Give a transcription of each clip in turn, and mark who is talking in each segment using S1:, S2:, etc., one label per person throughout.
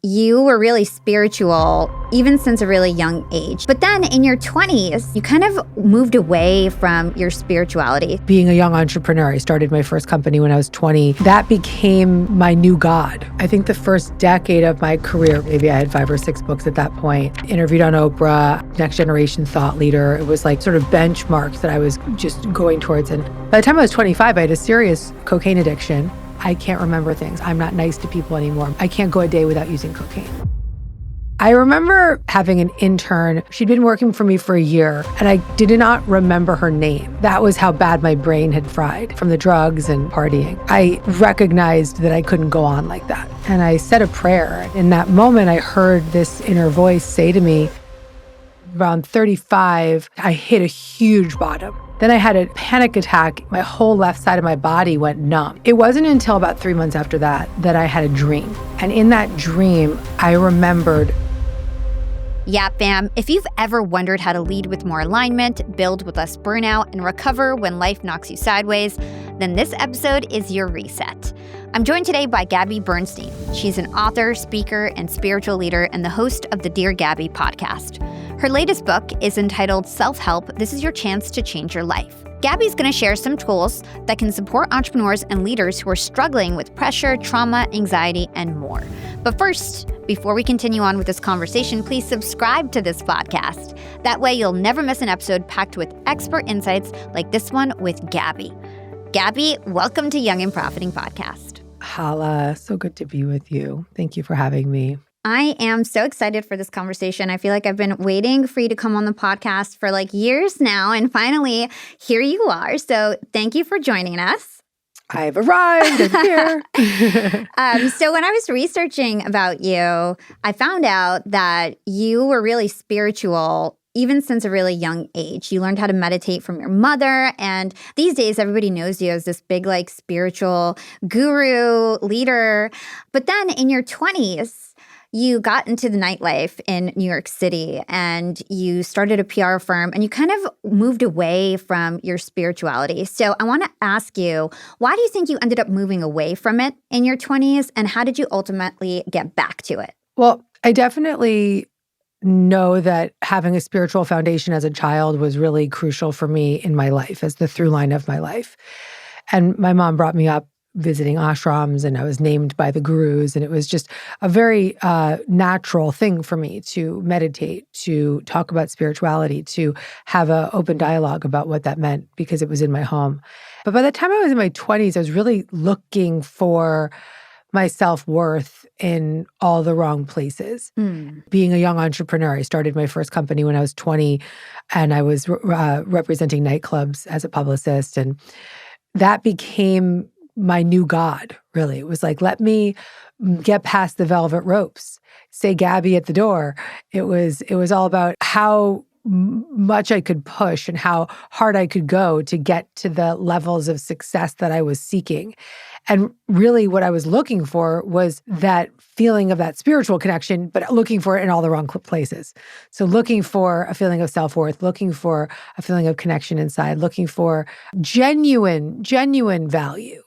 S1: you were really spiritual even since a really young age. But then in your 20s, you kind of moved away from your spirituality.
S2: Being a young entrepreneur, I started my first company when I was 20. That became my new God. I think the first decade of my career, maybe I had 5 or 6 books at that point, interviewed on Oprah, next generation thought leader. It was like sort of benchmarks that I was just going towards. And by the time I was 25, I had a serious cocaine addiction. I can't remember things. I'm not nice to people anymore. I can't go a day without using cocaine. I remember having an intern. She'd been working for me for a year, and I did not remember her name. That was how bad my brain had fried from the drugs and partying. I recognized that I couldn't go on like that. And I said a prayer. In that moment, I heard this inner voice say to me, around 35, I hit a huge bottom. Then I had a panic attack. My whole left side of my body went numb. It wasn't until about 3 months after that that I had a dream. And in that dream, I remembered.
S1: Yeah, fam, if you've ever wondered how to lead with more alignment, build with less burnout, and recover when life knocks you sideways, then this episode is your reset. I'm joined today by Gabby Bernstein. She's an author, speaker, and spiritual leader, and the host of the Dear Gabby podcast. Her latest book is entitled Self-Help, This Is Your Chance to Change Your Life. Gabby's going to share some tools that can support entrepreneurs and leaders who are struggling with pressure, trauma, anxiety, and more. But first, before we continue on with this conversation, please subscribe to this podcast. That way you'll never miss an episode packed with expert insights like this one with Gabby. Gabby, welcome to Young and Profiting Podcast.
S2: Hala, so good to be with you. Thank you for having me.
S1: I am so excited for this conversation. I feel like I've been waiting for you to come on the podcast for like years now, and finally, here you are. So thank you for joining us.
S2: I've arrived. I'm here.
S1: So when I was researching about you, I found out that you were really spiritual even since a really young age. You learned how to meditate from your mother, and these days everybody knows you as this big like spiritual guru, leader. But then in your 20s, you got into the nightlife in New York City and you started a PR firm and you kind of moved away from your spirituality. So I want to ask you, why do you think you ended up moving away from it in your 20s, and how did you ultimately get back to it?
S2: Well, I definitely know that having a spiritual foundation as a child was really crucial for me in my life as the through line of my life. And my mom brought me up visiting ashrams, and I was named by the gurus, and it was just a very natural thing for me to meditate, to talk about spirituality, to have an open dialogue about what that meant, because it was in my home. But by the time I was in my 20s, I was really looking for my self-worth in all the wrong places. Being a young entrepreneur, I started my first company when I was 20, and I was representing nightclubs as a publicist, and that became my new God, really. It was like, let me get past the velvet ropes, say Gabby at the door. It was all about how much I could push and how hard I could go to get to the levels of success that I was seeking. And really what I was looking for was that feeling of that spiritual connection, but looking for it in all the wrong places. So looking for a feeling of self-worth, looking for a feeling of connection inside, looking for genuine value,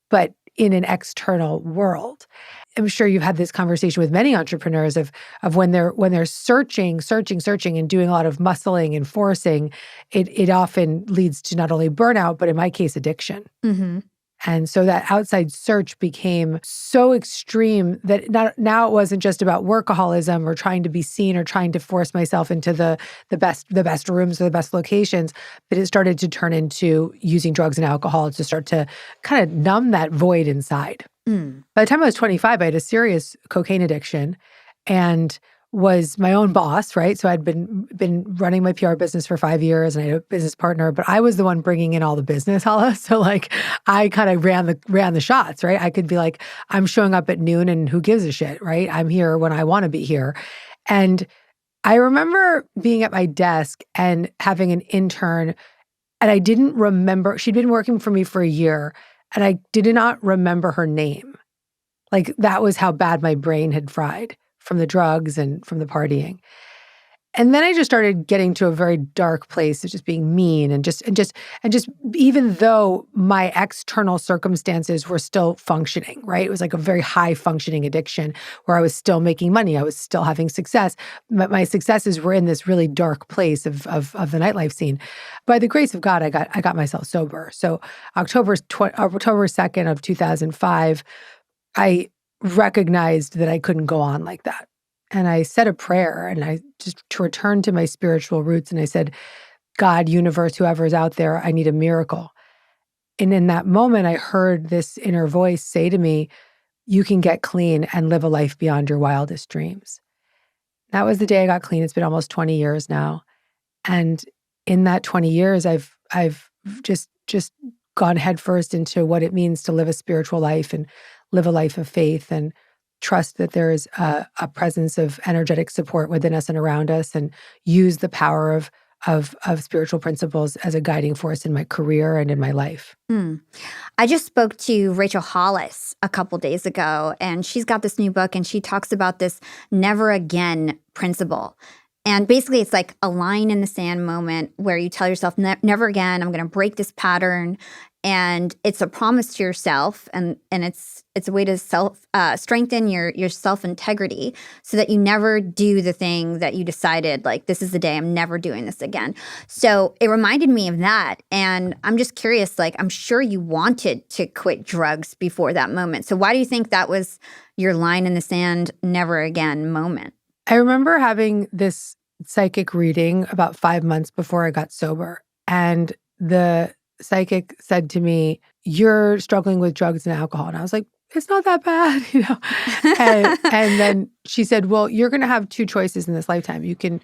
S2: but in an external world. I'm sure you've had this conversation with many entrepreneurs of when they're searching and doing a lot of muscling and forcing, it often leads to not only burnout, but in my case, addiction.
S1: Mm-hmm.
S2: And so that outside search became so extreme that now it wasn't just about workaholism or trying to be seen or trying to force myself into the best rooms or the best locations, but it started to turn into using drugs and alcohol to start to kind of numb that void inside. By the time I was 25, I had a serious cocaine addiction and was my own boss, right? So I'd been running my PR business for 5 years, and I had a business partner, but I was the one bringing in all the business, Hala. So like I kind of ran the shots, right? I could be like, I'm showing up at noon and who gives a shit, right? I'm here when I want to be here. And I remember being at my desk and having an intern, and I didn't remember, she'd been working for me for a year, and I did not remember her name. Like that was how bad my brain had fried from the drugs and from the partying. And then I just started getting to a very dark place of just being mean and just even though my external circumstances were still functioning, right? It was like a very high functioning addiction where I was still making money. I was still having success. But my successes were in this really dark place of the nightlife scene. By the grace of God, I got myself sober. So October 2nd of 2005, I recognized that I couldn't go on like that. And I said a prayer and I just to return to my spiritual roots. And I said, God, universe, whoever's out there, I need a miracle. And in that moment, I heard this inner voice say to me, you can get clean and live a life beyond your wildest dreams. That was the day I got clean. It's been almost 20 years now. And in that 20 years, I've just gone headfirst into what it means to live a spiritual life and live a life of faith and trust that there is a presence of energetic support within us and around us, and use the power of spiritual principles as a guiding force in my career and in my life.
S1: I just spoke to Rachel Hollis a couple days ago, and she's got this new book, and she talks about this never again principle. And basically, it's like a line in the sand moment where you tell yourself, never again, I'm going to break this pattern. And it's a promise to yourself, and it's a way to strengthen your self-integrity so that you never do the thing that you decided, like, this is the day I'm never doing this again. So it reminded me of that. And I'm just curious, like, I'm sure you wanted to quit drugs before that moment. So why do you think that was your line in the sand, never again moment?
S2: I remember having this psychic reading about 5 months before I got sober. And the psychic said to me, you're struggling with drugs and alcohol. And I was like, it's not that bad, and then she said, well, you're going to have two choices in this lifetime. You can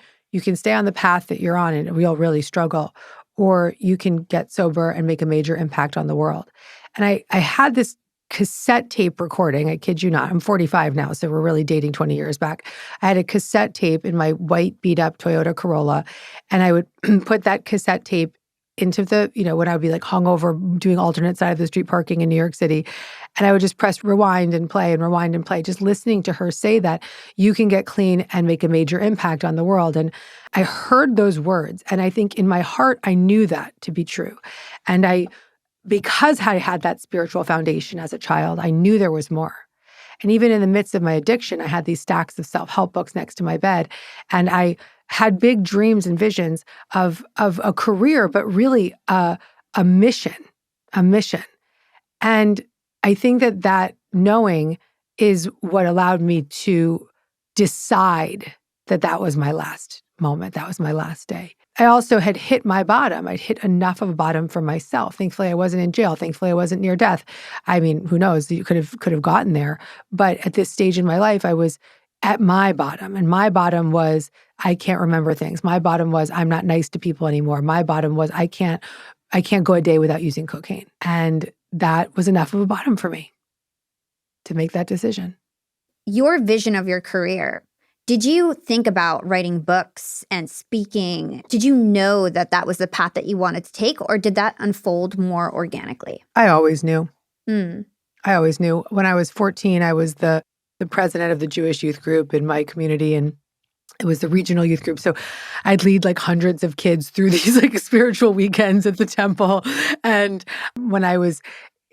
S2: stay on the path that you're on and we'll really struggle, or you can get sober and make a major impact on the world. And I had this cassette tape recording. I kid you not. I'm 45 now, so we're really dating 20 years back. I had a cassette tape in my white beat up Toyota Corolla, and I would put that cassette tape into the, when I would be like hungover doing alternate side of the street parking in New York City. And I would just press rewind and play, just listening to her say that you can get clean and make a major impact on the world. And I heard those words. And I think in my heart, I knew that to be true. And because I had that spiritual foundation as a child, I knew there was more. And even in the midst of my addiction, I had these stacks of self-help books next to my bed. And I had big dreams and visions of a career, but really a mission. And I think that knowing is what allowed me to decide that was my last moment. That was my last day. I also had hit my bottom. I'd hit enough of a bottom for myself. Thankfully, I wasn't in jail. Thankfully, I wasn't near death. I mean, who knows? You could have gotten there. But at this stage in my life, I was at my bottom. And my bottom was, I can't remember things. My bottom was, I'm not nice to people anymore. My bottom was, I can't go a day without using cocaine. And that was enough of a bottom for me to make that decision.
S1: Your vision of your career, did you think about writing books and speaking? Did you know that was the path that you wanted to take, or did that unfold more organically?
S2: I always knew. I always knew. When I was 14, I was the president of the Jewish youth group in my community, and it was the regional youth group. So I'd lead like hundreds of kids through these like spiritual weekends at the temple. And when I was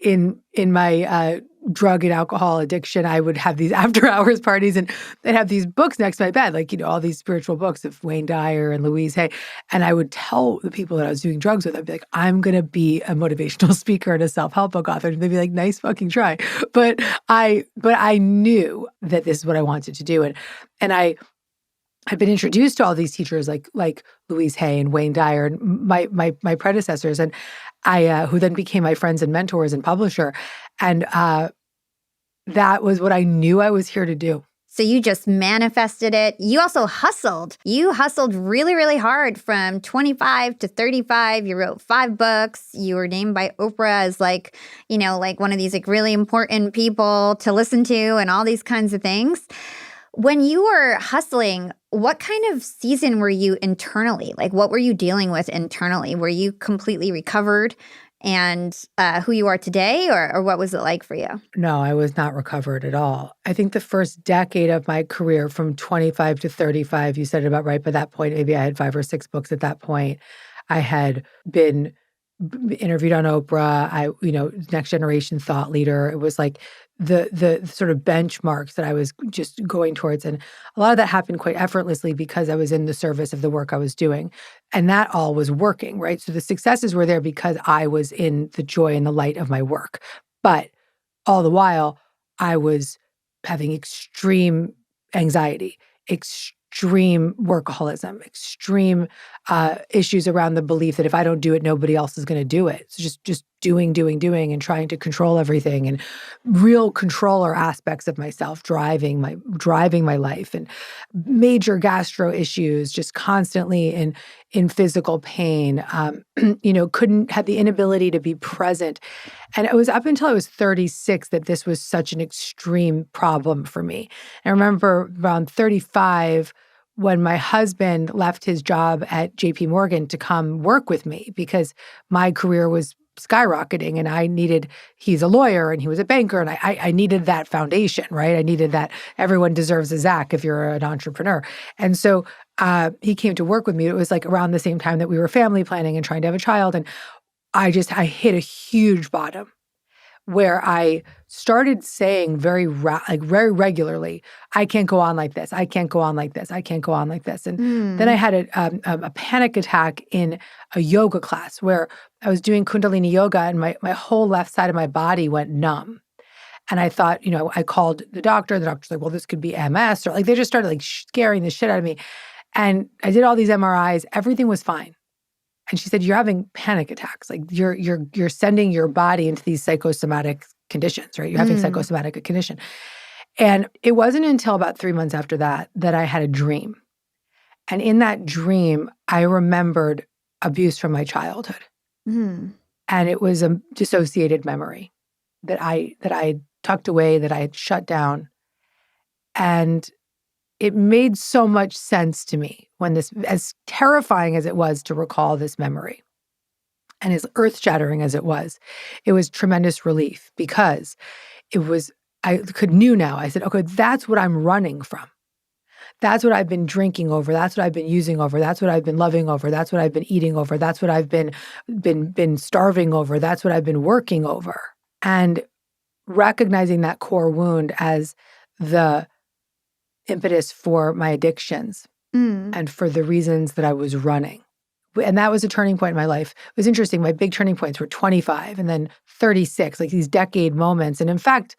S2: in my drug and alcohol addiction, I would have these after hours parties, and they'd have these books next to my bed, like, all these spiritual books of Wayne Dyer and Louise Hay. And I would tell the people that I was doing drugs with, I'd be like, I'm going to be a motivational speaker and a self-help book author. And they'd be like, nice fucking try. But I knew that this is what I wanted to do. And I had been introduced to all these teachers like Louise Hay and Wayne Dyer and my predecessors, and who then became my friends and mentors and publisher. And that was what I knew I was here to do.
S1: So you just manifested it. You also hustled. You hustled really, really hard from 25 to 35. You wrote 5 books. You were named by Oprah as like one of these like really important people to listen to and all these kinds of things. When you were hustling, what kind of season were you internally? Like, what were you dealing with internally? Were you completely recovered and who you are today, or what was it like for you?
S2: No, I was not recovered at all. I think the first decade of my career from 25 to 35, you said it about right by that point, maybe I had 5 or 6 books at that point. I had been interviewed on Oprah. Next generation thought leader. It was like the sort of benchmarks that I was just going towards. And a lot of that happened quite effortlessly because I was in the service of the work I was doing. And that all was working, right? So the successes were there because I was in the joy and the light of my work. But all the while, I was having extreme anxiety, extreme workaholism, extreme issues around the belief that if I don't do it, nobody else is going to do it. So just doing, and trying to control everything, and real controller aspects of myself driving my life, and major gastro issues, just constantly in physical pain. Couldn't had the inability to be present. And it was up until I was 36 that this was such an extreme problem for me. I remember around 35 when my husband left his job at JP Morgan to come work with me because my career was skyrocketing and he's a lawyer and he was a banker, and I needed that foundation, right? I needed that. Everyone deserves a Zach if you're an entrepreneur. And so he came to work with me. It was like around the same time that we were family planning and trying to have a child. And I hit a huge bottom where I started saying very regularly, I can't go on like this. I can't go on like this. I can't go on like this. And then I had a panic attack in a yoga class where I was doing Kundalini yoga and my whole left side of my body went numb. And I thought, I called the doctor. The doctor's like, well, this could be MS, or like they just started like scaring the shit out of me. And I did all these MRIs. Everything was fine. And she said, you're having panic attacks. Like you're sending your body into these psychosomatic conditions, right? You're having psychosomatic condition. And it wasn't until about 3 months after that I had a dream. And in that dream, I remembered abuse from my childhood. And it was a dissociated memory that I tucked away, that I had shut down. And it made so much sense to me when as terrifying as it was to recall this memory, and as earth-shattering as it was tremendous relief because I knew now. I said, okay, that's what I'm running from. That's what I've been drinking over. That's what I've been using over. That's what I've been loving over. That's what I've been eating over. That's what I've been starving over. That's what I've been working over. And recognizing that core wound as the impetus for my addictions and for the reasons that I was running. And that was a turning point in my life. It was interesting. My big turning points were 25 and then 36, like these decade moments. And in fact,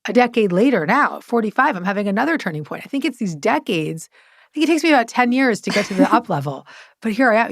S2: a decade later now, at 45, I'm having another turning point. I think it's these decades. I think it takes me about 10 years to get to the up level. But here I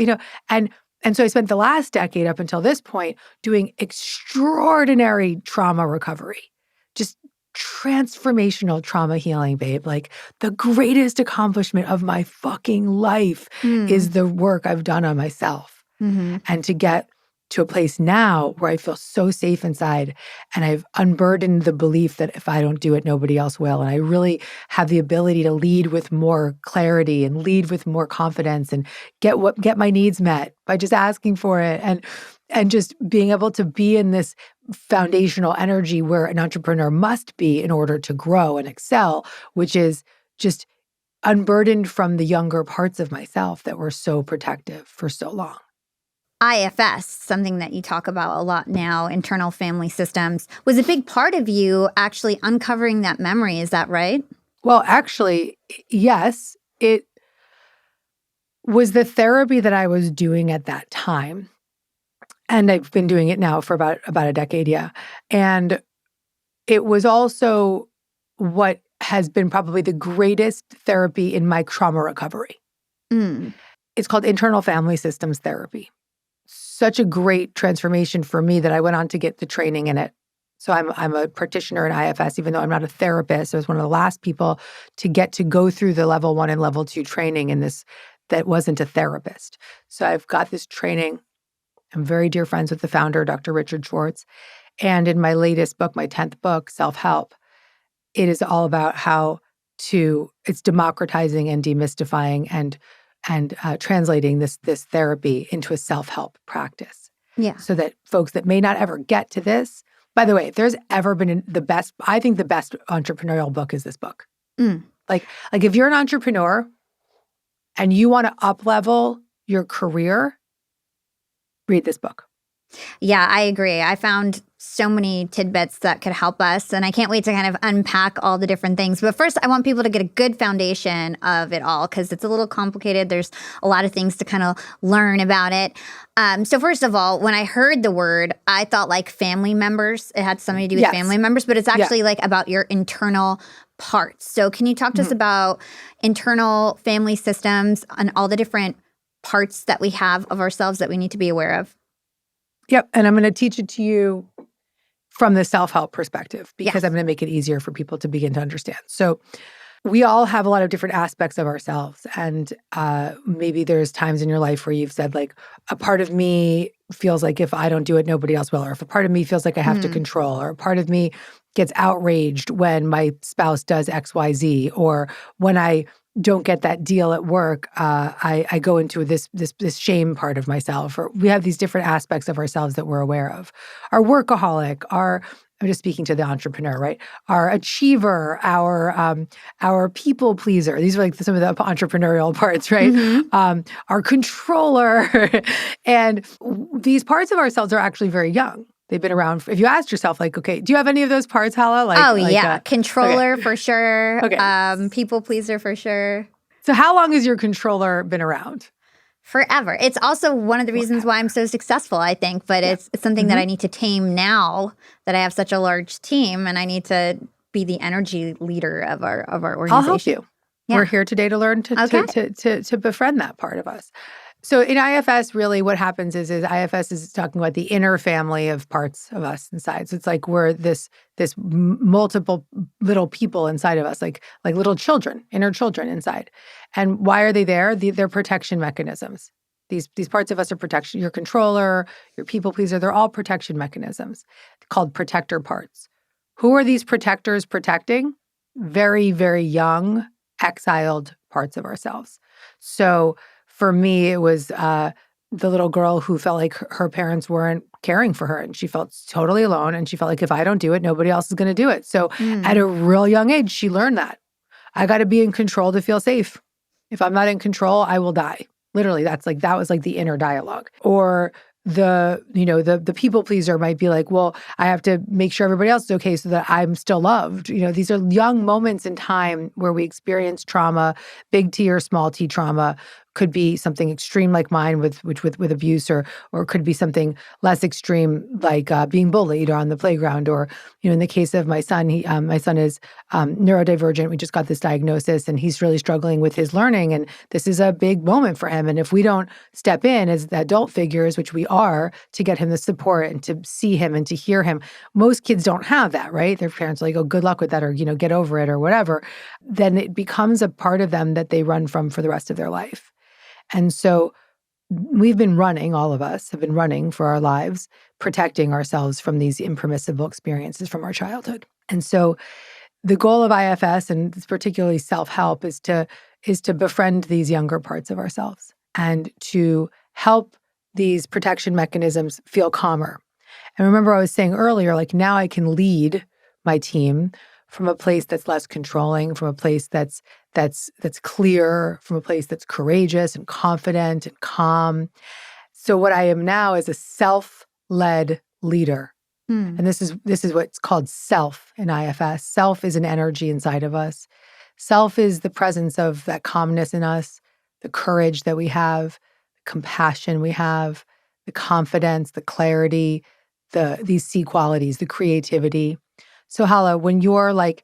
S2: am, and so I spent the last decade up until this point doing extraordinary trauma recovery, just transformational trauma healing, babe. Like the greatest accomplishment of my fucking life is the work I've done on myself. And to get to a place now where I feel so safe inside, and I've unburdened the belief that if I don't do it, nobody else will. And I really have the ability to lead with more clarity and lead with more confidence and get my needs met by just asking for it. And just being able to be in this foundational energy where an entrepreneur must be in order to grow and excel, which is just unburdened from the younger parts of myself that were so protective for so long.
S1: IFS, something that you talk about a lot now, internal family systems, was a big part of you actually uncovering that memory. Is that right?
S2: Well, actually, yes. It was the therapy that I was doing at that time. And I've been doing it now for about a decade, yeah. And it was also what has been probably the greatest therapy in my trauma recovery. It's called internal family systems therapy. Such a great transformation for me that I went on to get the training in it. So I'm a practitioner in IFS, even though I'm not a therapist. I was one of the last people to get to go through the level 1 and level 2 training in this that wasn't a therapist. So I've got this training. I'm very dear friends with the founder, Dr. Richard Schwartz. And in my latest book, my 10th book, Self-Help, it is all about it's democratizing and demystifying and translating this therapy into a self-help practice.
S1: Yeah.
S2: so that folks that may not ever get to this, by the way, if there's ever been I think the best entrepreneurial book is this book.
S1: Mm.
S2: Like if you're an entrepreneur and you want to up-level your career, read this book.
S1: Yeah, I agree. I found so many tidbits that could help us, and I can't wait to kind of unpack all the different things. But first, I want people to get a good foundation of it all because it's a little complicated. There's a lot of things to kind of learn about it. So first of all, when I heard the word, I thought like family members. It had something to do with
S2: Yes.
S1: family members, but it's actually like about your internal parts. So can you talk to us about internal family systems and all the different parts that we have of ourselves that we need to be aware of?
S2: Yep. And I'm going to teach it to you from the self-help perspective because I'm going to make it easier for people to begin to understand. So we all have a lot of different aspects of ourselves. And maybe there's times in your life where you've said like, a part of me feels like if I don't do it, nobody else will. Or if a part of me feels like I have to control, or a part of me gets outraged when my spouse does X, Y, Z, or when I don't get that deal at work, I go into this shame part of myself. Or we have these different aspects of ourselves that we're aware of. Our workaholic, I'm just speaking to the entrepreneur, right? Our achiever, our people pleaser. These are like some of the entrepreneurial parts, right? Our controller. And these parts of ourselves are actually very young. They've been around. If you asked yourself, like, okay, do you have any of those parts, Hala?
S1: Yeah. Controller for sure.
S2: Okay.
S1: People pleaser for sure.
S2: So how long has your controller been around?
S1: Forever. It's also one of the reasons why I'm so successful, I think. But it's something that I need to tame now that I have such a large team and I need to be the energy leader of our organization.
S2: I'll help you.
S1: Yeah.
S2: We're here today to learn to befriend that part of us. So in IFS, really what happens is IFS is talking about the inner family of parts of us inside. So it's like we're this multiple little people inside of us, like little children, inner children inside. And why are they there? They're protection mechanisms. These parts of us are protection. Your controller, your people pleaser, they're all protection mechanisms called protector parts. Who are these protectors protecting? Very, very young, exiled parts of ourselves. So for me, it was the little girl who felt like her parents weren't caring for her and she felt totally alone and she felt like if I don't do it, nobody else is going to do it. So at a real young age, she learned that. I got to be in control to feel safe. If I'm not in control, I will die. Literally, that was like the inner dialogue. Or the people pleaser might be like, well, I have to make sure everybody else is okay so that I'm still loved. These are young moments in time where we experience trauma, big T or small T trauma. Could be something extreme like mine with abuse, or it could be something less extreme like being bullied or on the playground, or in the case of my son, my son is neurodivergent. We just got this diagnosis, and he's really struggling with his learning, and this is a big moment for him. And if we don't step in as the adult figures, which we are, to get him the support and to see him and to hear him, most kids don't have that, right? Their parents are like, "Oh, good luck with that," or get over it, or whatever. Then it becomes a part of them that they run from for the rest of their life. And so we've been running, all of us have been running for our lives, protecting ourselves from these impermissible experiences from our childhood. And so the goal of IFS, and particularly self-help, is to befriend these younger parts of ourselves and to help these protection mechanisms feel calmer. And remember, I was saying earlier, like now I can lead my team from a place that's less controlling, from a place that's clear, from a place that's courageous and confident and calm. So what I am now is a self-led leader. And this is what's called self in IFS. Self is an energy inside of us. Self is the presence of that calmness in us, the courage that we have, the compassion we have, the confidence, the clarity, these C qualities, the creativity. So Hala, when you're like,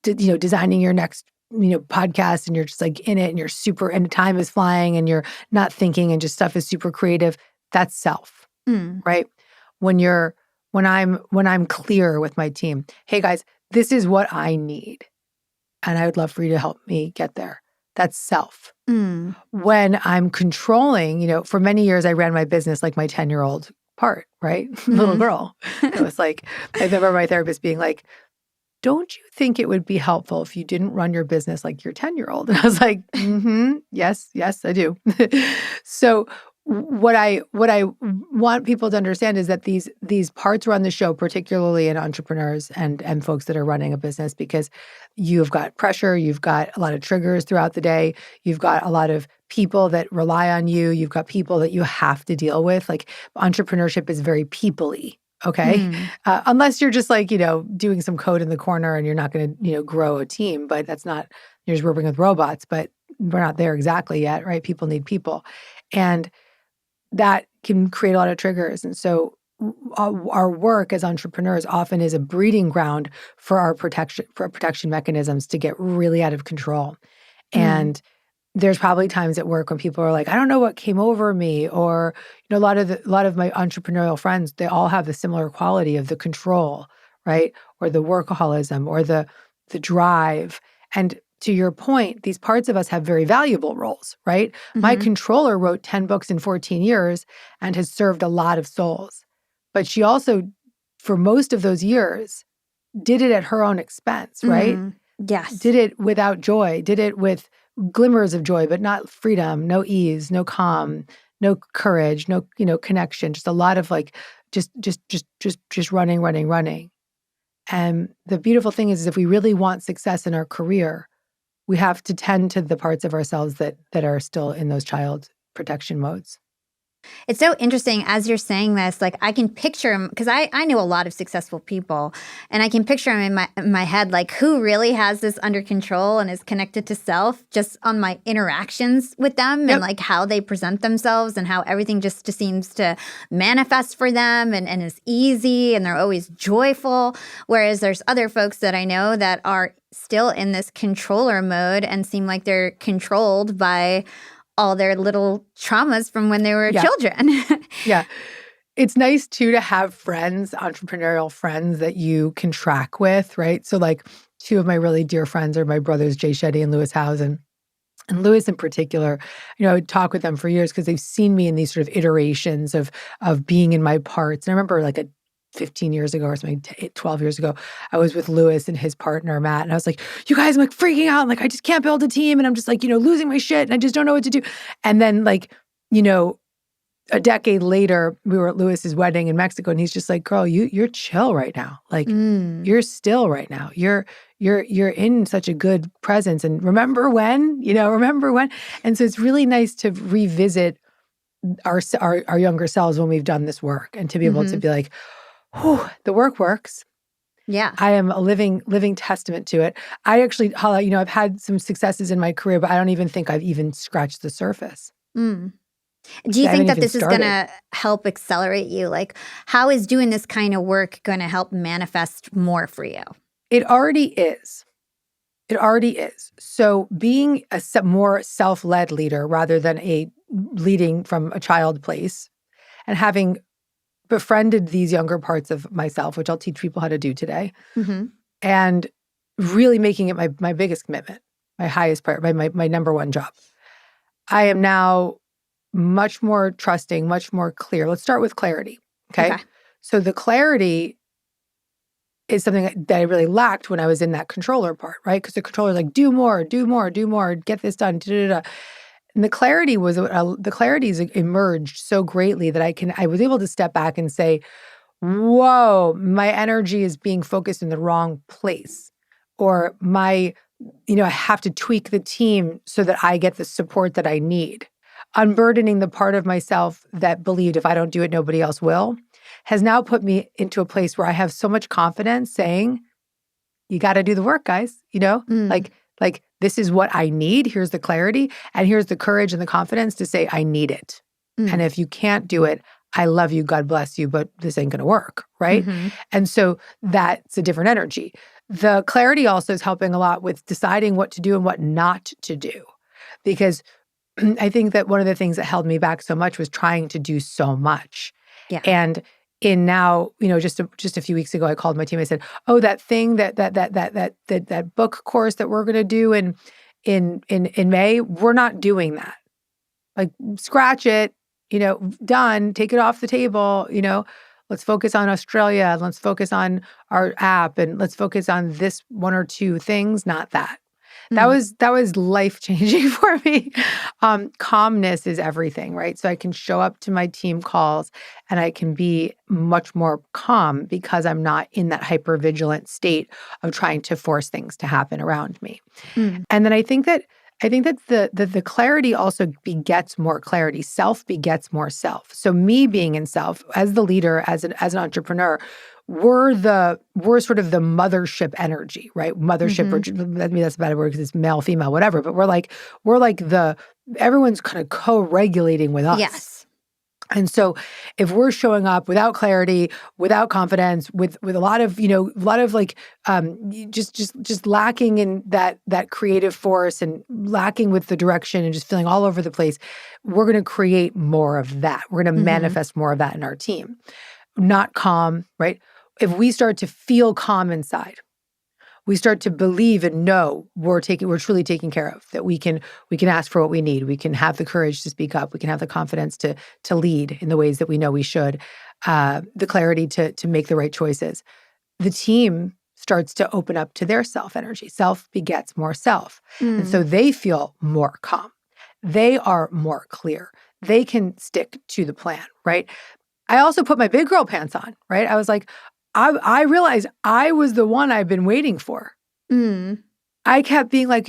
S2: designing your next, podcast, and you're just like in it and you're super, and time is flying and you're not thinking and just stuff is super creative, that's self, right? When I'm clear with my team, hey guys, this is what I need. And I would love for you to help me get there. That's self. When I'm controlling, for many years I ran my business like my 10-year-old part, right? Little girl. It was like, I remember my therapist being like, don't you think it would be helpful if you didn't run your business like your 10-year-old? And I was like, yes, I do. So what I want people to understand is that these parts run the show, particularly in entrepreneurs and folks that are running a business, because you've got pressure, you've got a lot of triggers throughout the day, you've got a lot of people that rely on you, you've got people that you have to deal with. Like entrepreneurship is very people-y. Okay.
S1: Mm.
S2: Unless you're just like, doing some code in the corner and you're not going to, grow a team, but that's not, you're just working with robots, but we're not there exactly yet, right? People need people. And that can create a lot of triggers. And so our work as entrepreneurs often is a breeding ground for our protection mechanisms to get really out of control.
S1: Mm.
S2: And there's probably times at work when people are like, I don't know what came over me, or a lot of my entrepreneurial friends, they all have the similar quality of the control, right? Or the workaholism or the drive. And to your point, these parts of us have very valuable roles, right? My
S1: Mm-hmm.
S2: controller wrote 10 books in 14 years and has served a lot of souls. But she also, for most of those years, did it at her own expense, right?
S1: Mm. Yes.
S2: Did it without joy, did it with glimmers of joy, but not freedom, no ease, no calm, no courage, no, connection, just a lot of like, just running, running, running. And the beautiful thing is if we really want success in our career, we have to tend to the parts of ourselves that are still in those child protection modes.
S1: It's so interesting as you're saying this, like I can picture him because I know a lot of successful people and I can picture him in my head, like who really has this under control and is connected to self just on my interactions with them and
S2: Yep.
S1: like how they present themselves and how everything just seems to manifest for them and is easy and they're always joyful. Whereas there's other folks that I know that are still in this controller mode and seem like they're controlled by all their little traumas from when they were
S2: Yeah.
S1: children.
S2: Yeah. It's nice too to have friends, entrepreneurial friends that you can track with, right? So like two of my really dear friends are my brothers, Jay Shetty and Lewis Housen. And Lewis in particular, I would talk with them for years because they've seen me in these sort of iterations of being in my parts. And I remember like 15 years ago or something, 12 years ago, I was with Lewis and his partner, Matt. And I was like, you guys, I'm like freaking out. Like, I just can't build a team. And I'm just like, losing my shit. And I just don't know what to do. And then like, a decade later, we were at Lewis's wedding in Mexico, and he's just like, "Girl, you're chill right now. Like,
S1: Mm.
S2: you're still right now. You're in such a good presence. And remember when? Remember when?" And so it's really nice to revisit our younger selves when we've done this work, and to be able to
S1: Mhm.
S2: be like, "Whew, the work works."
S1: Yeah.
S2: I am a living testament to it. I actually, Hala, I've had some successes in my career, but I don't even think I've even scratched the surface.
S1: Mm. Do you
S2: I haven't
S1: think that
S2: even
S1: this is going
S2: started.
S1: to help accelerate you? Like, how is doing this kind of work going to help manifest more for you?
S2: It already is. It already is. So being a more self-led leader rather than a leading from a child place, and having befriended these younger parts of myself, which I'll teach people how to do today,
S1: Mhm.
S2: and really making it my biggest commitment, my highest part, my number one job. I am now much more trusting, much more clear. Let's start with clarity. Okay.
S1: Okay.
S2: So the clarity is something that I really lacked when I was in that controller part, right? Because the controller is like, do more, do more, do more, get this done, da, da, da. And the clarity's emerged so greatly that I was able to step back and say, whoa, my energy is being focused in the wrong place. Or I have to tweak the team so that I get the support that I need. Unburdening the part of myself that believed if I don't do it, nobody else will, has now put me into a place where I have so much confidence saying, you got to do the work, guys,
S1: Mm.
S2: like this is what I need. Here's the clarity and here's the courage and the confidence to say, I need it. And
S1: Mm.
S2: if you can't do it, I love you, God bless you, but this ain't going to work, right?
S1: Mhm.
S2: And so that's a different energy. The clarity also is helping a lot with deciding what to do and what not to do. Because I think that one of the things that held me back so much was trying to do so much.
S1: Yeah.
S2: And in now, just a few weeks ago, I called my team. I said, "Oh, that thing that book course that we're going to do in May, we're not doing that. Like, scratch it. Done. Take it off the table. Let's focus on Australia. Let's focus on our app, and let's focus on this one or two things, not that." That was life-changing for me. Calmness is everything, right? So I can show up to my team calls and I can be much more calm because I'm not in that hyper-vigilant state of trying to force things to happen around me.
S1: Mm.
S2: And then I think that the clarity also begets more clarity. Self begets more self. So me being in self as the leader, as an entrepreneur, we're sort of the mothership energy, right? Mothership, or I mean that's a better word because it's male, female, whatever. But we're like everyone's kind of co-regulating with us.
S1: Yes.
S2: And so if we're showing up without clarity, without confidence, with a lot of, like just lacking in that creative force and lacking with the direction and just feeling all over the place, we're going to create more of that. We're going to manifest more of that in our team. Not calm, right? If we start to feel calm inside, we start to believe and know we're truly taken care of, that we can ask for what we need. We can have the courage to speak up. We can have the confidence to lead in the ways that we know we should, the clarity to make the right choices. The team starts to open up to their self energy. Self begets more self. And so they feel more calm. They are more clear. They can stick to the plan, right? I also put my big girl pants on, right? I was like, I realized I was the one I've been waiting for. I kept being like,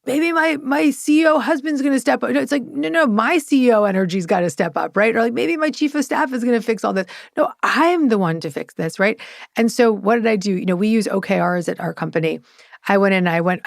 S2: maybe my CEO husband's going to step up. No, it's like, no, my CEO energy's got to step up, right? Or like maybe my chief of staff is going to fix all this. No, I'm the one to fix this, right? And so what did I do? We use OKRs at our company. I went in, I went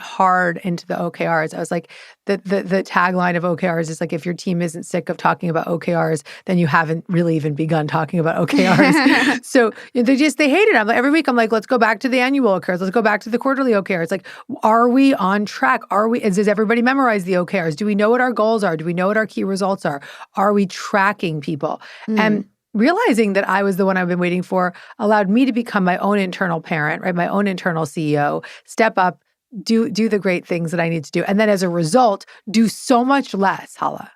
S2: hard into the OKRs. I was like, the tagline of OKRs is like, if your team isn't sick of talking about OKRs, then you haven't really even begun talking about OKRs. So they hate it. I'm like, every week I'm like, let's go back to the annual OKRs. Let's go back to the quarterly OKRs. Like, are we on track? Does everybody memorize the OKRs? Do we know what our goals are? Do we know what our key results are? Are we tracking people? And realizing that I was the one I've been waiting for allowed me to become my own internal parent, right? My own internal CEO, step up, do the great things that I need to do. And then as a result, do so much less, Hala.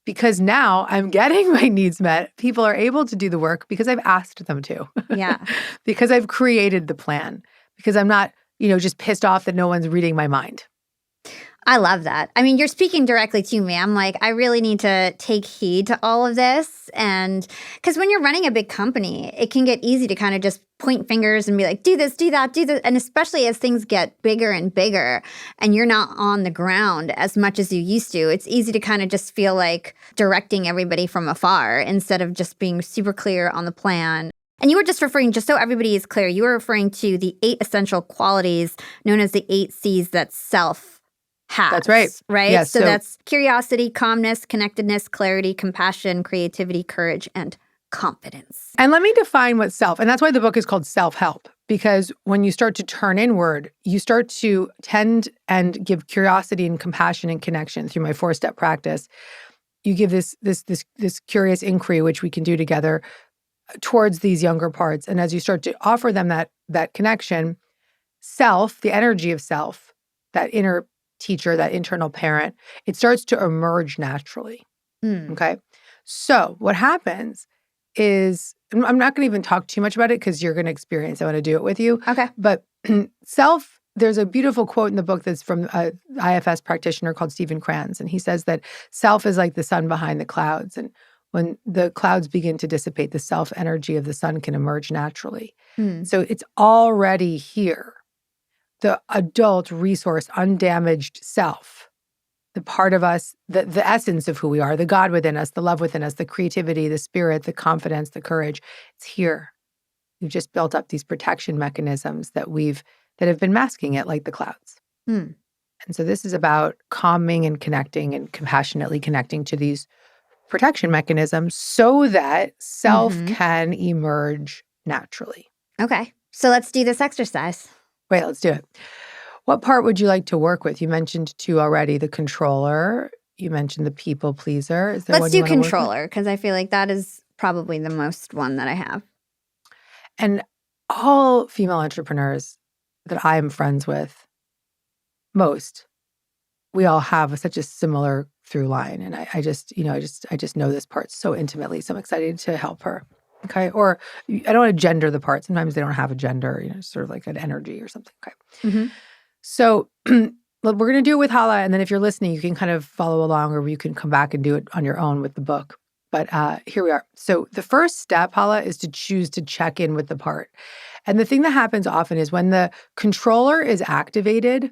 S2: Because now I'm getting my needs met. People are able to do the work because I've asked them to.
S1: Yeah.
S2: Because I've created the plan. Because I'm not, just pissed off that no one's reading my mind.
S1: I love that. I mean, you're speaking directly to me. I'm like, I really need to take heed to all of this. And because when you're running a big company, it can get easy to kind of just point fingers and be like, do this, do that, do this. And especially as things get bigger and bigger and you're not on the ground as much as you used to, it's easy to kind of just feel like directing everybody from afar instead of just being super clear on the plan. And you were just referring, just so everybody is clear, you were referring to the 8 essential qualities known as the 8 C's that self has.
S2: That's right.
S1: Right?
S2: Yes,
S1: so that's curiosity, calmness, connectedness, clarity, compassion, creativity, courage, and confidence.
S2: And let me define what self, and that's why the book is called Self-Help, because when you start to turn inward, you start to tend and give curiosity and compassion and connection through my 4-step practice. You give this curious inquiry, which we can do together, towards these younger parts. And as you start to offer them that connection, self, the energy of self, that inner teacher, that internal parent, it starts to emerge naturally. Okay? So what happens is, I'm not going to even talk too much about it because you're going to experience it. I want to do it with you.
S1: Okay.
S2: But self, there's a beautiful quote in the book that's from an IFS practitioner called Stephen Kranz. And he says that self is like the sun behind the clouds. And when the clouds begin to dissipate, the self energy of the sun can emerge naturally. So it's already here. The adult resource, undamaged self, the part of us, the essence of who we are, the God within us, the love within us, the creativity, the spirit, the confidence, the courage, it's here. We've just built up these protection mechanisms that have been masking it like the clouds. And so this is about calming and connecting and compassionately connecting to these protection mechanisms so that self can emerge naturally.
S1: Okay. So let's do this exercise.
S2: Wait, let's do it. What part would you like to work with? You mentioned 2 already, the controller. You mentioned the people pleaser. Is there
S1: Let's do controller because I feel like that is probably the most one that I have.
S2: And all female entrepreneurs that I am friends with, most, we all have such a similar through line. And I just know this part so intimately. So I'm excited to help her. Okay. Or I don't want to gender the part. Sometimes they don't have a gender, sort of like an energy or something. Okay. So look, we're going to do it with Hala. And then if you're listening, you can kind of follow along or you can come back and do it on your own with the book. But here we are. So the first step, Hala, is to choose to check in with the part. And the thing that happens often is when the controller is activated,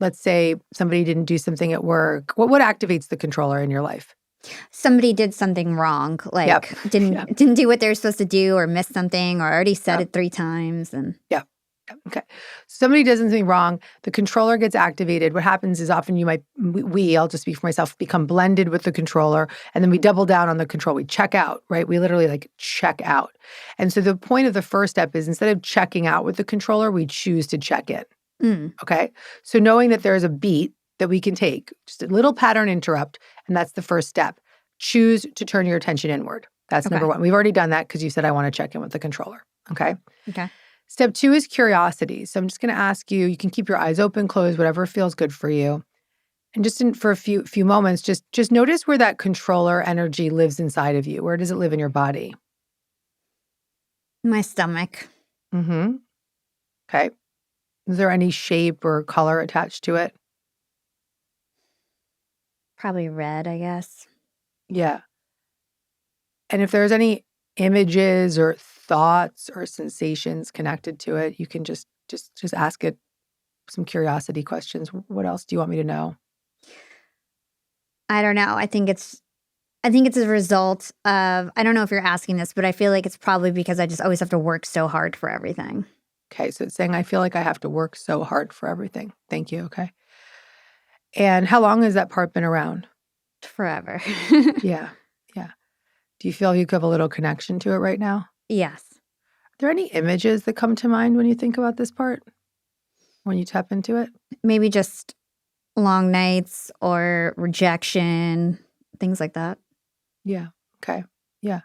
S2: let's say somebody didn't do something at work. What activates the controller in your life?
S1: Somebody did something wrong, like didn't do what they were supposed to do or missed something or already said it 3 times. And
S2: Okay. Somebody does something wrong, the controller gets activated. What happens is often I'll just speak for myself, become blended with the controller, and then we double down on the control. We check out, right? We literally like check out. And so the point of the first step is instead of checking out with the controller, we choose to check in. Okay. So knowing that there is a beat that we can take, just a little pattern interrupt, and that's the first step. Choose to turn your attention inward. That's number one. We've already done that because you said I want to check in with the controller. Okay.
S1: Okay.
S2: Step 2 is curiosity. So I'm just going to ask you, you can keep your eyes open, closed, whatever feels good for you. And just for a few moments, just notice where that controller energy lives inside of you. Where does it live in your body?
S1: My stomach.
S2: Mm-hmm. Okay. Is there any shape or color attached to it?
S1: Probably red, I guess.
S2: Yeah. And if there's any images or thoughts or sensations connected to it, you can just ask it some curiosity questions. What else do you want me to know?
S1: I don't know. I think it's a result of, I don't know if you're asking this, but I feel like it's probably because I just always have to work so hard for everything.
S2: Okay, so it's saying I feel like I have to work so hard for everything. Thank you, okay. And how long has that part been around?
S1: Forever.
S2: Yeah. Do you feel you have a little connection to it right now?
S1: Yes.
S2: Are there any images that come to mind when you think about this part? When you tap into it?
S1: Maybe just long nights or rejection, things like that.
S2: Yeah. Okay. Yeah.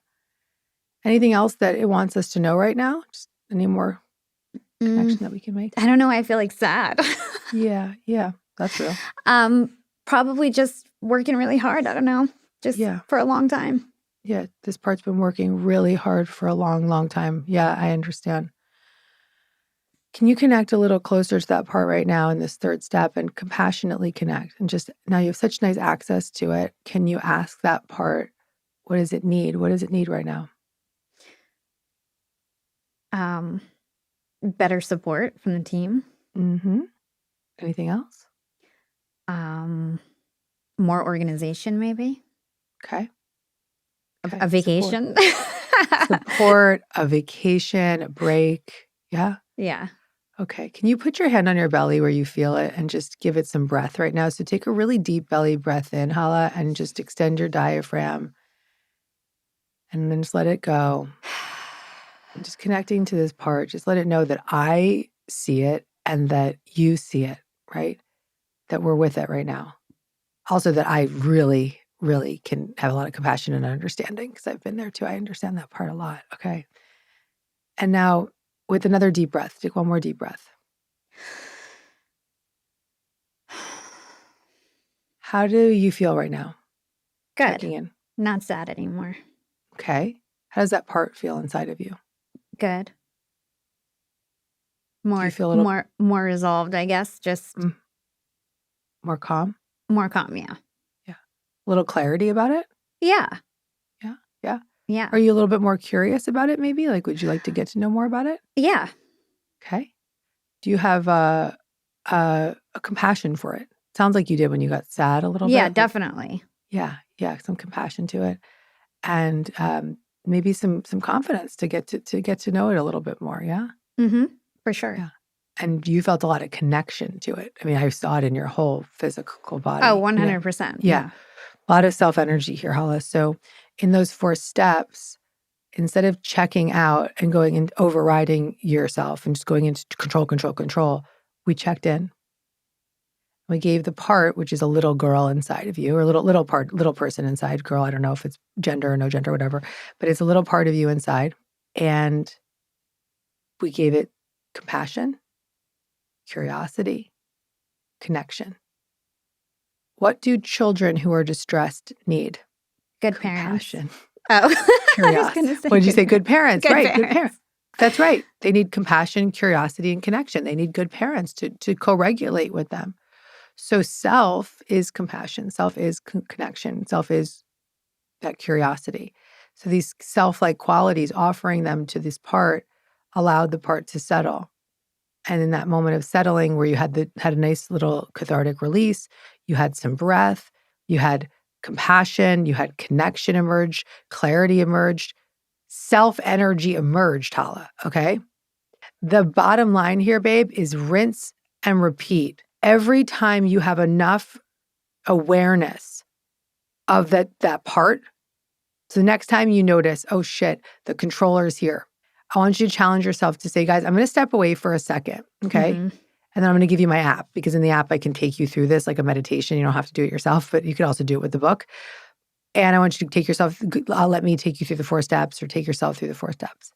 S2: Anything else that it wants us to know right now? Just any more connection that we can make?
S1: I don't know. I feel like sad.
S2: Yeah. That's real.
S1: Probably just working really hard. I don't know. Just for a long time.
S2: Yeah. This part's been working really hard for a long, long time. Yeah, I understand. Can you connect a little closer to that part right now in this third step and compassionately connect? And just now you have such nice access to it. Can you ask that part, what does it need? What does it need right now?
S1: Better support from the team.
S2: Mm-hmm. Anything else?
S1: More organization, maybe.
S2: Okay.
S1: A vacation.
S2: Support, a vacation, a break. Yeah.
S1: Yeah.
S2: Okay. Can you put your hand on your belly where you feel it and just give it some breath right now? So take a really deep belly breath in, Hala, and just extend your diaphragm. And then just let it go. And just connecting to this part, just let it know that I see it and that you see it, right? That we're with it right now. Also that I really, really can have a lot of compassion and understanding because I've been there too. I understand that part a lot. Okay. And now with another deep breath, take one more deep breath. How do you feel right now?
S1: Good.
S2: Checking in.
S1: Not sad anymore.
S2: Okay. How does that part feel inside of you?
S1: Good. More,
S2: you feel a little
S1: more resolved, I guess. Just
S2: more calm?
S1: More calm, yeah.
S2: Yeah. A little clarity about it?
S1: Yeah.
S2: Yeah. Yeah.
S1: Yeah.
S2: Are you a little bit more curious about it maybe? Like, would you like to get to know more about it?
S1: Yeah.
S2: Okay. Do you have a compassion for it? Sounds like you did when you got sad a little bit.
S1: Yeah, definitely.
S2: Yeah. Some compassion to it. And maybe some confidence to get to know it a little bit more. Yeah.
S1: Mm-hmm. For sure.
S2: Yeah. And you felt a lot of connection to it. I mean, I saw it in your whole physical body.
S1: Oh, 100%.
S2: Yeah. A lot of self-energy here, Hala. So in those 4 steps, instead of checking out and going and overriding yourself and just going into control, we checked in. We gave the part, which is a little girl inside of you, or little person inside, girl. I don't know if it's gender or no gender, whatever, but it's a little part of you inside. And we gave it compassion, curiosity, connection. What do children who are distressed need?
S1: Good
S2: compassion.
S1: Parents. Oh,
S2: Curiosity. What did you say? Good parents.
S1: Good
S2: right.
S1: parents.
S2: Good parents. That's right. They need compassion, curiosity, and connection. They need good parents to co-regulate with them. So self is compassion. Self is connection. Self is that curiosity. So these self-like qualities, offering them to this part, allowed the part to settle. And in that moment of settling, where you had a nice little cathartic release, you had some breath, you had compassion, you had connection emerge, clarity emerged, self energy emerged. Hala. Okay. The bottom line here, babe, is rinse and repeat. Every time you have enough awareness of that part, so the next time you notice, oh shit, the controller is here, I want you to challenge yourself to say, guys, I'm going to step away for a second, okay?
S1: Mm-hmm.
S2: And then I'm going to give you my app, because in the app I can take you through this like a meditation. You don't have to do it yourself, but you could also do it with the book. And I want you to take yourself, let me take you through the 4 steps, or take yourself through the 4 steps.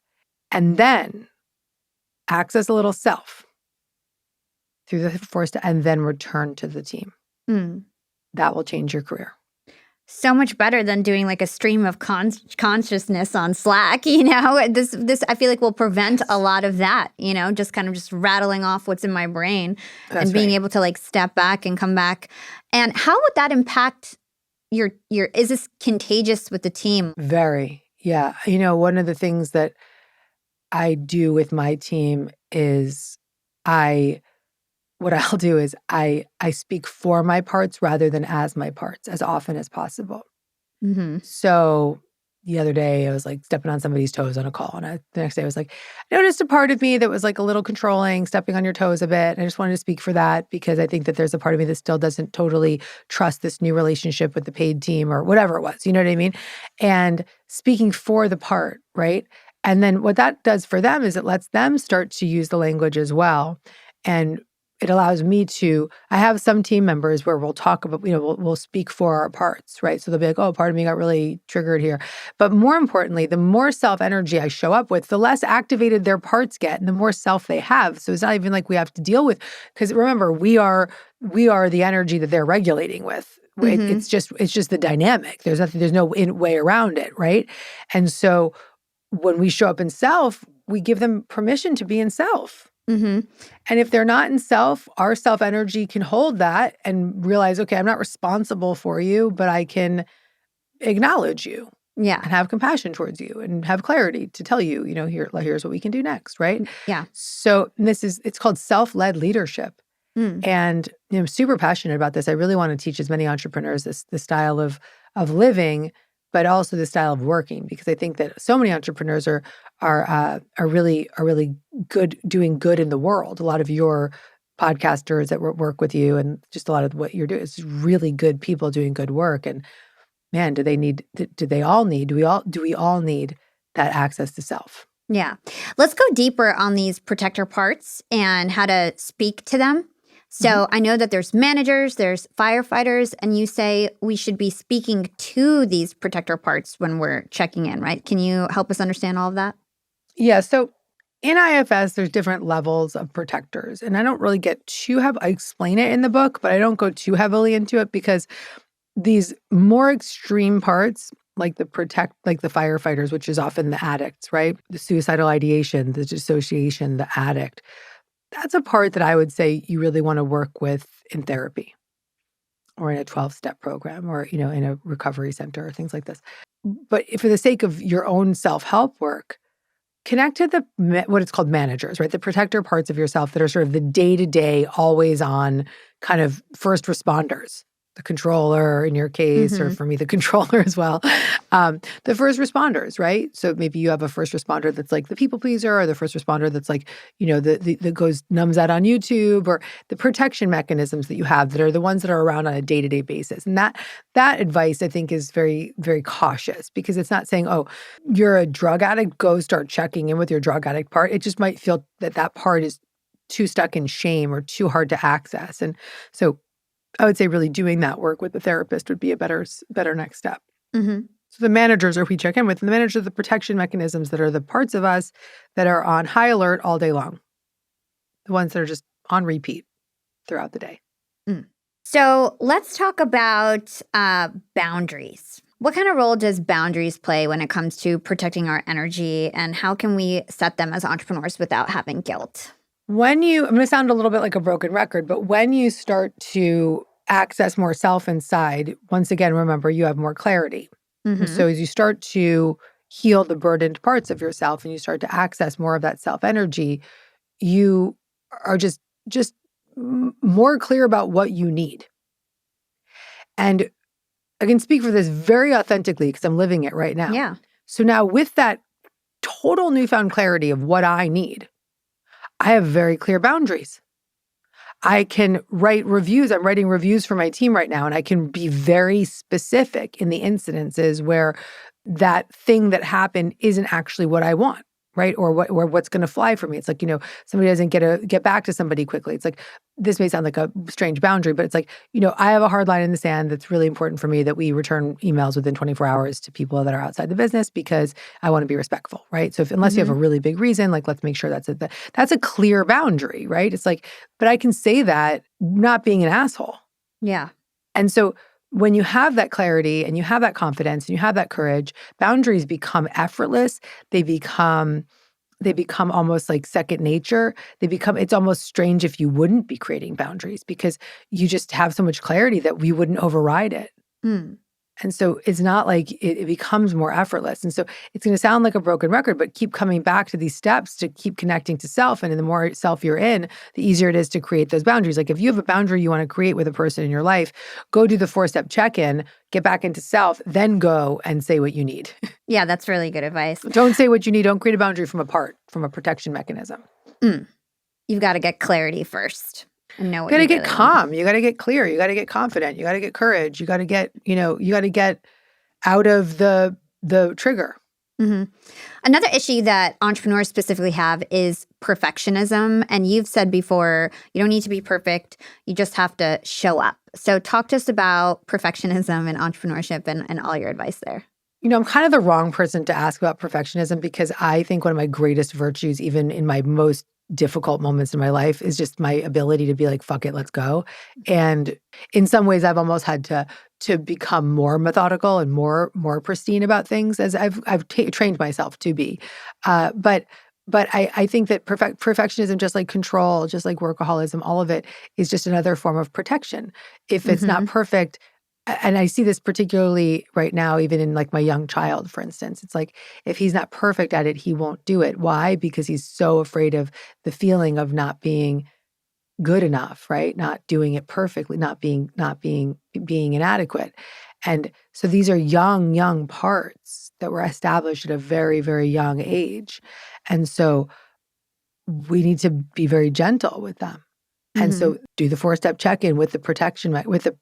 S2: And then access a little self through the 4 steps, and then return to the team.
S1: Mm.
S2: That will change your career.
S1: So much better than doing like a stream of consciousness on Slack, you know? This I feel like will prevent a lot of that, you know, just kind of just rattling off what's in my brain.
S2: That's
S1: and being
S2: right.
S1: able to like step back and come back. And how would that impact your is this contagious with the team?
S2: Very. Yeah. You know, one of the things that I do with my team is what I'll do is I speak for my parts rather than as my parts as often as possible.
S1: Mm-hmm.
S2: So the other day I was like stepping on somebody's toes on a call, and the next day I was like, I noticed a part of me that was like a little controlling, stepping on your toes a bit. And I just wanted to speak for that, because I think that there's a part of me that still doesn't totally trust this new relationship with the paid team, or whatever it was. You know what I mean? And speaking for the part, right? And then what that does for them is it lets them start to use the language as well. And it allows me to, I have some team members where we'll talk about, we'll speak for our parts, right? So they'll be like, oh, part of me got really triggered here. But more importantly, the more self energy I show up with, the less activated their parts get and the more self they have. So it's not even like we have to deal with, because remember, we are the energy that they're regulating with.
S1: Mm-hmm.
S2: It's just the dynamic. There's no way around it, right? And so when we show up in self, we give them permission to be in self.
S1: Mm-hmm.
S2: And if they're not in self, our self energy can hold that and realize, okay, I'm not responsible for you, but I can acknowledge you
S1: Yeah.
S2: and have compassion towards you and have clarity to tell you, here's what we can do next, right?
S1: Yeah.
S2: So it's called self-led leadership.
S1: Mm.
S2: And I'm super passionate about this. I really want to teach as many entrepreneurs this style of living, but also the style of working, because I think that so many entrepreneurs are really good, doing good in the world. A lot of your podcasters that work with you, and just a lot of what you're doing, is really good people doing good work. And man, do we all need that access to self?
S1: Yeah. Let's go deeper on these protector parts and how to speak to them. So I know that there's managers, there's firefighters, and you say we should be speaking to these protector parts when we're checking in, right? Can you help us understand all of that?
S2: Yeah. So in IFS, there's different levels of protectors. And I don't really I explain it in the book, but I don't go too heavily into it, because these more extreme parts, like the firefighters, which is often the addicts, right? The suicidal ideation, the dissociation, the addict. That's a part that I would say you really want to work with in therapy, or in a 12-step program, or, in a recovery center, or things like this. But for the sake of your own self-help work, connect to what it's called managers, right? The protector parts of yourself that are sort of the day-to-day, always on kind of first responders. The controller in your case, or for me, the controller as well. The first responders, right? So maybe you have a first responder that's like the people pleaser, or the first responder that's like, that goes numbs out on YouTube, or the protection mechanisms that you have that are the ones that are around on a day-to-day basis. And that advice, I think, is very, very cautious, because it's not saying, oh, you're a drug addict, go start checking in with your drug addict part. It just might feel that part is too stuck in shame or too hard to access. And so I would say really doing that work with the therapist would be a better next step.
S1: Mm-hmm.
S2: So the managers are who we check in with, and the managers are the protection mechanisms that are the parts of us that are on high alert all day long. The ones that are just on repeat throughout the day.
S1: So let's talk about boundaries. What kind of role does boundaries play when it comes to protecting our energy, and how can we set them as entrepreneurs without having guilt?
S2: I'm going to sound a little bit like a broken record, but when you start to access more self inside, once again, remember you have more clarity. And
S1: Mm-hmm.
S2: so as you start to heal the burdened parts of yourself and you start to access more of that self energy, you are just more clear about what you need. And I can speak for this very authentically because I'm living it right now.
S1: Yeah.
S2: So now with that total newfound clarity of what I need, I have very clear boundaries. I can write reviews. I'm writing reviews for my team right now, and I can be very specific in the incidences where that thing that happened isn't actually what I want, right? Or what's going to fly for me. It's like, somebody doesn't get back to somebody quickly. It's like, this may sound like a strange boundary, but it's like, I have a hard line in the sand that's really important for me that we return emails within 24 hours to people that are outside the business because I want to be respectful, right? So unless you have
S1: Mm-hmm.
S2: a really big reason, like let's make sure that's a clear boundary, right? It's like, but I can say that not being an asshole.
S1: Yeah.
S2: And so when you have that clarity and you have that confidence and you have that courage, boundaries become effortless. They become almost like second nature. It's almost strange if you wouldn't be creating boundaries because you just have so much clarity that we wouldn't override it.
S1: Mm.
S2: And so it's not like it becomes more effortless. And so it's going to sound like a broken record, but keep coming back to these steps to keep connecting to self. And the more self you're in, the easier it is to create those boundaries. Like if you have a boundary you want to create with a person in your life, go do the 4-step check-in, get back into self, then go and say what you need.
S1: Yeah, that's really good advice.
S2: Don't say what you need. Don't create a boundary from a protection mechanism.
S1: Mm. You've got to get clarity first and know what
S2: You got to
S1: you
S2: get
S1: really want.
S2: calm. You got to get clear. You got to get confident. You got to get courage. You got to get out of the trigger.
S1: Mm-hmm. Another issue that entrepreneurs specifically have is perfectionism. And you've said before, you don't need to be perfect. You just have to show up. So talk to us about perfectionism and entrepreneurship and all your advice there.
S2: I'm kind of the wrong person to ask about perfectionism because I think one of my greatest virtues, even in my most difficult moments in my life, is just my ability to be like, fuck it, let's go. And in some ways, I've almost had to become more methodical and more pristine about things as I've trained myself to be. But I think that perfectionism, just like control, just like workaholism, all of it is just another form of protection. If it's not
S1: Mm-hmm.
S2: perfect, and I see this particularly right now, even in like my young child, for instance, it's like if he's not perfect at it, he won't do it. Why? Because he's so afraid of the feeling of not being good enough, right? Not doing it perfectly, not being inadequate. And so these are young parts that were established at a very, very young age. And so we need to be very gentle with them. And
S1: Mm-hmm.
S2: so do the 4-step check-in with the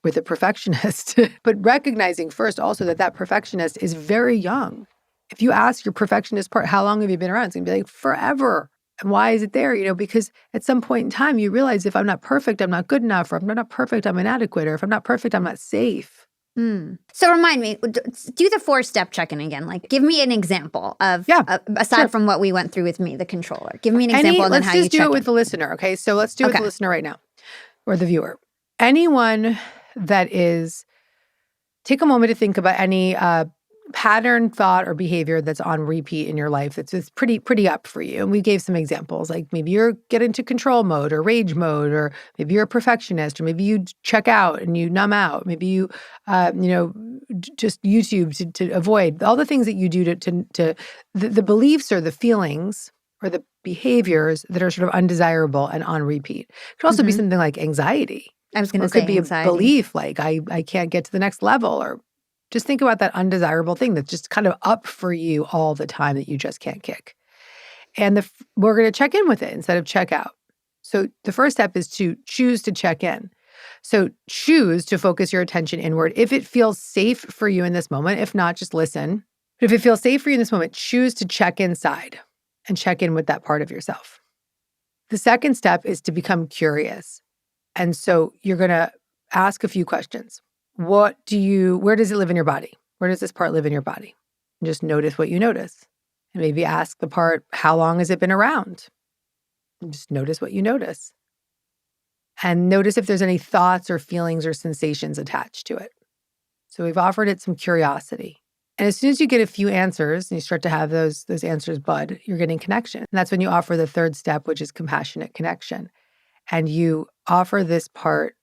S2: with the perfectionist, but recognizing first also that perfectionist is very young. If you ask your perfectionist part, how long have you been around? It's gonna be like forever. And why is it there? Because at some point in time you realize if I'm not perfect, I'm not good enough, or if I'm not perfect, I'm inadequate, or if I'm not perfect, I'm not safe.
S1: Mm. So remind me, do the 4-step check-in again. Like, give me an example of,
S2: Yeah,
S1: aside
S2: sure.
S1: from what we went through with me, the controller. Give me an example and then
S2: Let's
S1: how you
S2: just do
S1: check
S2: it with
S1: in.
S2: the listener, okay? So let's do it with
S1: Okay.
S2: the listener right now, or the viewer. Anyone that is take a moment to think about any pattern, thought, or behavior that's on repeat in your life that's just pretty up for you. And we gave some examples, like maybe you're get into control mode or rage mode, or maybe you're a perfectionist, or maybe you check out and you numb out. Maybe you, just YouTube to avoid all the things that you do to the beliefs or the feelings or the behaviors that are sort of undesirable and on repeat. It could also be
S1: Mm-hmm.
S2: something like anxiety.
S1: I was going
S2: Or
S1: to
S2: it could
S1: say
S2: be a
S1: anxiety.
S2: belief like I can't get to the next level, or just think about that undesirable thing that's just kind of up for you all the time that you just can't kick. And we're going to check in with it instead of check out. So the first step is to choose to check in. So choose to focus your attention inward if it feels safe for you in this moment. If not, just listen. But if it feels safe for you in this moment, choose to check inside and check in with that part of yourself. The second step is to become curious. And so you're going to ask a few questions. Where does it live in your body? Where does this part live in your body? And just notice what you notice. And maybe ask the part, how long has it been around? And just notice what you notice. And notice if there's any thoughts or feelings or sensations attached to it. So we've offered it some curiosity. And as soon as you get a few answers and you start to have those answers bud, you're getting connection. And that's when you offer the third step, which is compassionate connection. And you offer this part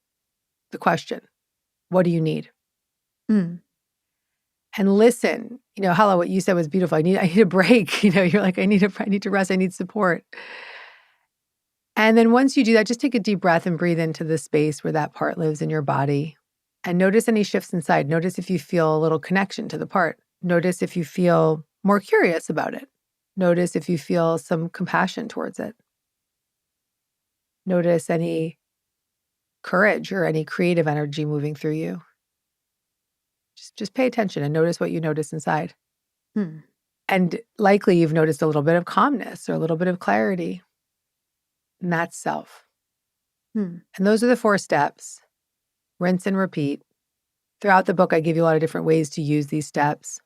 S2: the question, what do you need?
S1: Mm.
S2: And listen. Hala, what you said was beautiful. I need a break. You're like, I need to rest. I need support. And then once you do that, just take a deep breath and breathe into the space where that part lives in your body. And notice any shifts inside. Notice if you feel a little connection to the part. Notice if you feel more curious about it. Notice if you feel some compassion towards it. Notice any courage or any creative energy moving through you. Just pay attention and notice what you notice inside. And likely you've noticed a little bit of calmness or a little bit of clarity. And that's self. And those are the 4 steps. Rinse and repeat. Throughout the book, I give you a lot of different ways to use these steps.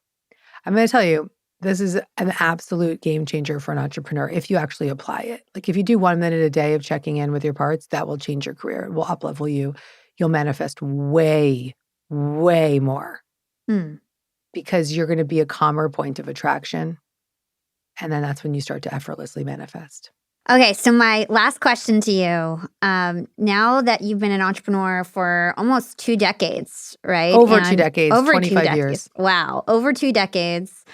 S2: I'm going to tell you, this is an absolute game changer for an entrepreneur if you actually apply it. Like if you do 1 minute a day of checking in with your parts, that will change your career. It will up-level you. You'll manifest way, way more because you're going to be a calmer point of attraction. And then that's when you start to effortlessly manifest.
S1: Okay, so my last question to you, now that you've been an entrepreneur for almost 2 decades, right?
S2: Over 2 decades, 25 years.
S1: Wow, over 2 decades.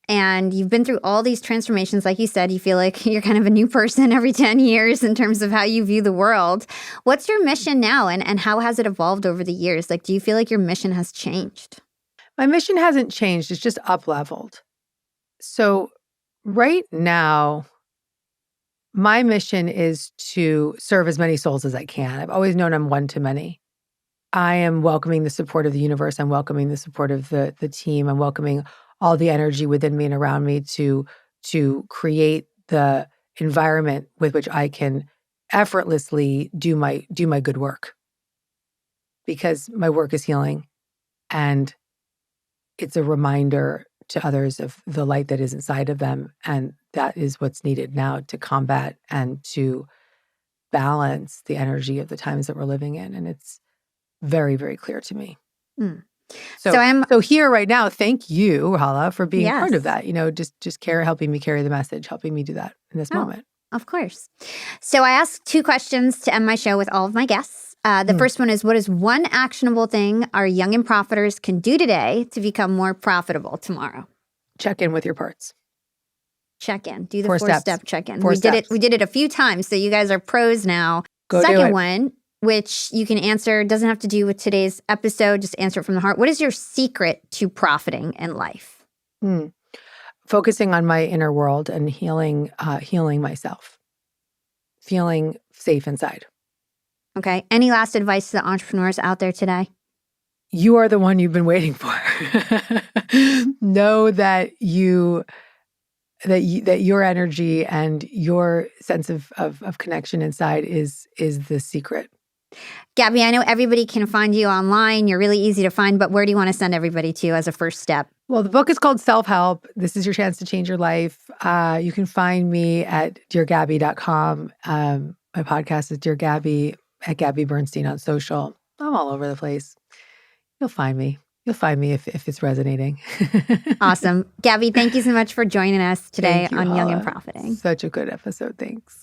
S1: And you've been through all these transformations. Like you said, you feel like you're kind of a new person every 10 years in terms of how you view the world. What's your mission now and how has it evolved over the years? Like, do you feel like your mission has changed?
S2: My mission hasn't changed. It's just up-leveled. So right now, my mission is to serve as many souls as I can. I've always known I'm one to many. I am welcoming the support of the universe. I'm welcoming the support of the team. I'm welcoming all the energy within me and around me to create the environment with which I can effortlessly do my good work. Because my work is healing and it's a reminder to others of the light that is inside of them. And that is what's needed now to combat and to balance the energy of the times that we're living in. And it's very, very clear to me. So here right now, thank you, Hala, for being part of that. Just helping me carry the message, helping me do that in this moment.
S1: Of course. So I ask 2 questions to end my show with all of my guests. The first one is, what is one actionable thing our young and profiters can do today to become more profitable tomorrow?
S2: Check in with your parts.
S1: Check in. Do the
S2: 4
S1: 4-step check in.
S2: 4
S1: We
S2: steps.
S1: did it a few times, so you guys are pros now.
S2: Go do
S1: Second
S2: it.
S1: one, which you can answer, doesn't have to do with today's episode, just answer it from the heart. What is your secret to profiting in life?
S2: Focusing on my inner world and healing myself. Feeling safe inside.
S1: Okay. Any last advice to the entrepreneurs out there today?
S2: You are the one you've been waiting for. Know that your energy and your sense of connection inside is the secret.
S1: Gabby, I know everybody can find you online. You're really easy to find, but where do you want to send everybody to as a first step?
S2: Well, the book is called Self-Help. This is your chance to change your life. You can find me at deargabby.com. My podcast is Dear Gabby at Gabby Bernstein on social. I'm all over the place. You'll find me. You'll find me if it's resonating.
S1: Awesome. Gabby, thank you so much for joining us today
S2: Thank you,
S1: on Young and
S2: Hala.
S1: Profiting.
S2: Such a good episode. Thanks.